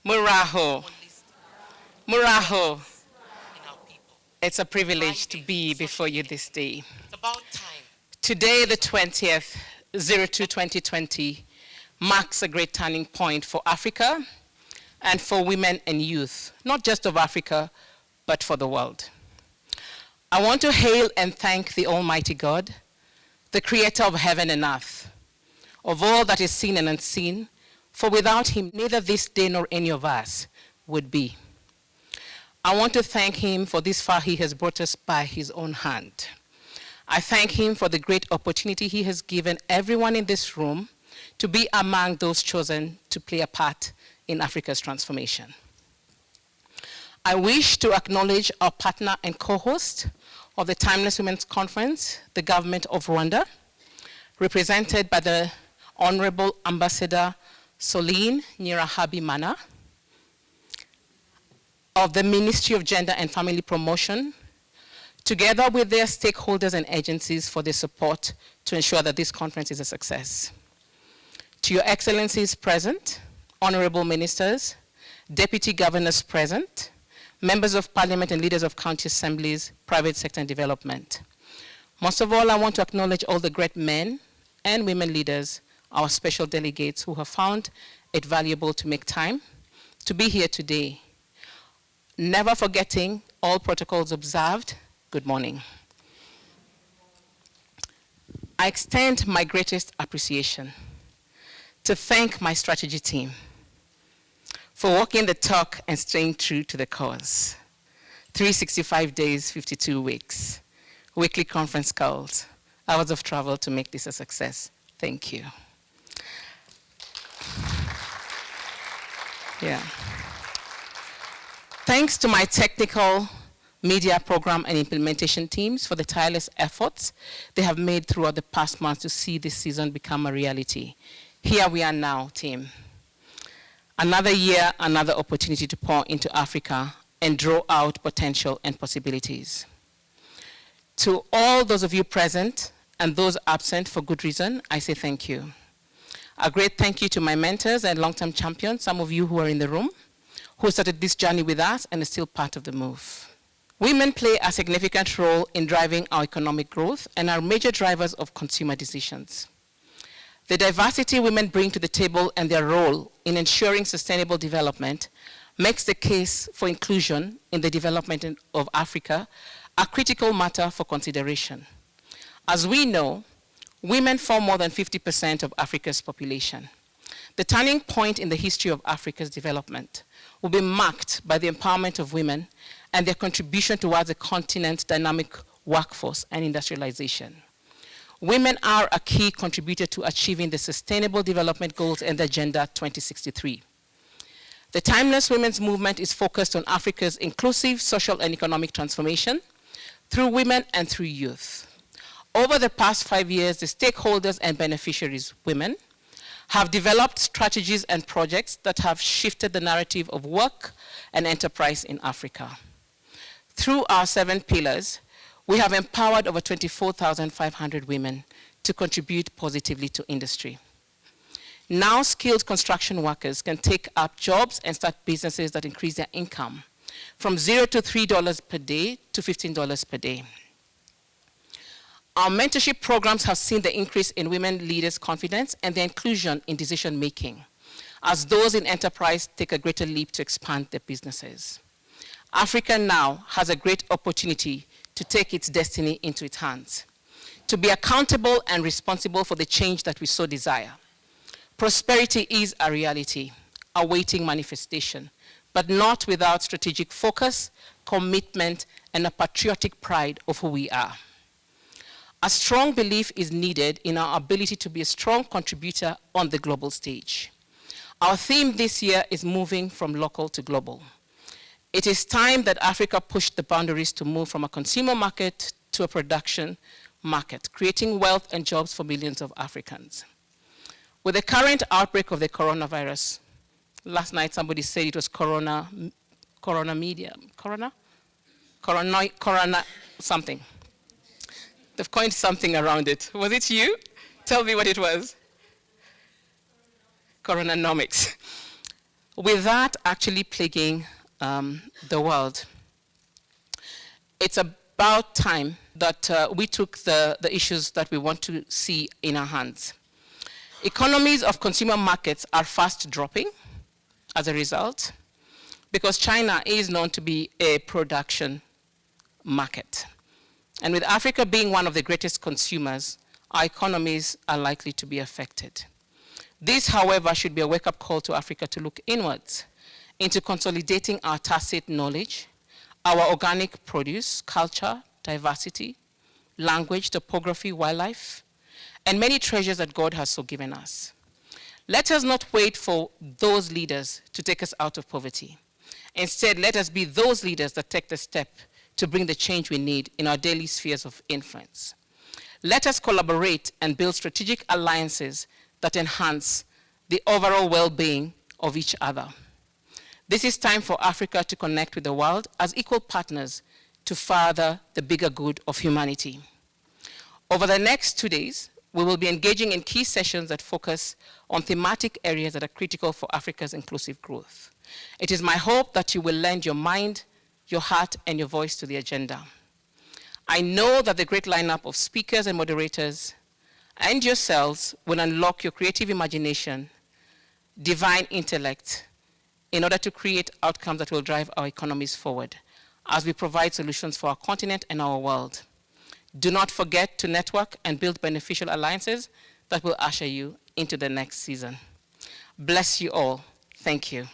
Muraho. Muraho. It's a privilege to be before you this day. It's about time. Today, the 20th, 02/2020, marks a great turning point for Africa and for women and youth, not just of Africa, but for the world. I want to hail and thank the Almighty God, the creator of heaven and earth, of all that is seen and unseen, for without him, neither this day nor any of us would be. I want to thank him for this far he has brought us by his own hand. I thank him for the great opportunity he has given everyone in this room to be among those chosen to play a part in Africa's transformation. I wish to acknowledge our partner and co-host of the Timeless Women's Conference, the government of Rwanda, represented by the Honorable Ambassador Soline Nyirahabimana, of the Ministry of Gender and Family Promotion, together with their stakeholders and agencies for their support to ensure that this conference is a success. To your excellencies present, honorable ministers, deputy governors present, members of parliament and leaders of county assemblies, private sector and development. Most of all, I want to acknowledge all the great men and women leaders, our special delegates who have found it valuable to make time to be here today. Never forgetting all protocols observed, good morning. I extend my greatest appreciation to thank my strategy team for walking the talk and staying true to the cause. 365 days, 52 weeks, weekly conference calls, hours of travel to make this a success. Thank you. Yeah. Thanks to my technical, media program and implementation teams for the tireless efforts they have made throughout the past months to see this season become a reality. Here we are now, team. Another year, another opportunity to pour into Africa and draw out potential and possibilities. To all those of you present and those absent for good reason, I say thank you. A great thank you to my mentors and long-term champions, some of you who are in the room, who started this journey with us and is still part of the move. Women play a significant role in driving our economic growth and are major drivers of consumer decisions. The diversity women bring to the table and their role in ensuring sustainable development makes the case for inclusion in the development of Africa a critical matter for consideration. As we know, women form more than 50% of Africa's population. The turning point in the history of Africa's development will be marked by the empowerment of women and their contribution towards the continent's dynamic workforce and industrialization. Women are a key contributor to achieving the Sustainable Development Goals and the Agenda 2063. The Timeless Women's Movement is focused on Africa's inclusive social and economic transformation through women and through youth. Over the past 5 years, the stakeholders and beneficiaries, women, have developed strategies and projects that have shifted the narrative of work and enterprise in Africa. Through our 7 pillars, we have empowered over 24,500 women to contribute positively to industry. Now skilled construction workers can take up jobs and start businesses that increase their income from $0 to $3 per day to $15 per day. Our mentorship programs have seen the increase in women leaders' confidence and their inclusion in decision making, as those in enterprise take a greater leap to expand their businesses. Africa now has a great opportunity to take its destiny into its hands, to be accountable and responsible for the change that we so desire. Prosperity is a reality, awaiting manifestation, but not without strategic focus, commitment, and a patriotic pride of who we are. A strong belief is needed in our ability to be a strong contributor on the global stage. Our theme this year is moving from local to global. It is time that Africa pushed the boundaries to move from a consumer market to a production market, creating wealth and jobs for millions of Africans. With the current outbreak of the coronavirus, last night somebody said it was corona something. They've coined something around it. Was it you? Tell me what it was. Coronanomics. with that actually plaguing the world, it's about time that we took the issues that we want to see in our hands. Economies of consumer markets are fast dropping as a result, because China is known to be a production market. And with Africa being one of the greatest consumers, our economies are likely to be affected. This, however, should be a wake-up call to Africa to look inwards into consolidating our tacit knowledge, our organic produce, culture, diversity, language, topography, wildlife, and many treasures that God has so given us. Let us not wait for those leaders to take us out of poverty. Instead, let us be those leaders that take the step to bring the change we need in our daily spheres of influence. Let us collaborate and build strategic alliances that enhance the overall well-being of each other. This is time for Africa to connect with the world as equal partners to further the bigger good of humanity. Over the next 2 days, we will be engaging in key sessions that focus on thematic areas that are critical for Africa's inclusive growth. It is my hope that you will lend your mind, your heart, and your voice to the agenda. I know that the great lineup of speakers and moderators and yourselves will unlock your creative imagination, divine intellect, in order to create outcomes that will drive our economies forward as we provide solutions for our continent and our world. Do not forget to network and build beneficial alliances that will usher you into the next season. Bless you all. Thank you.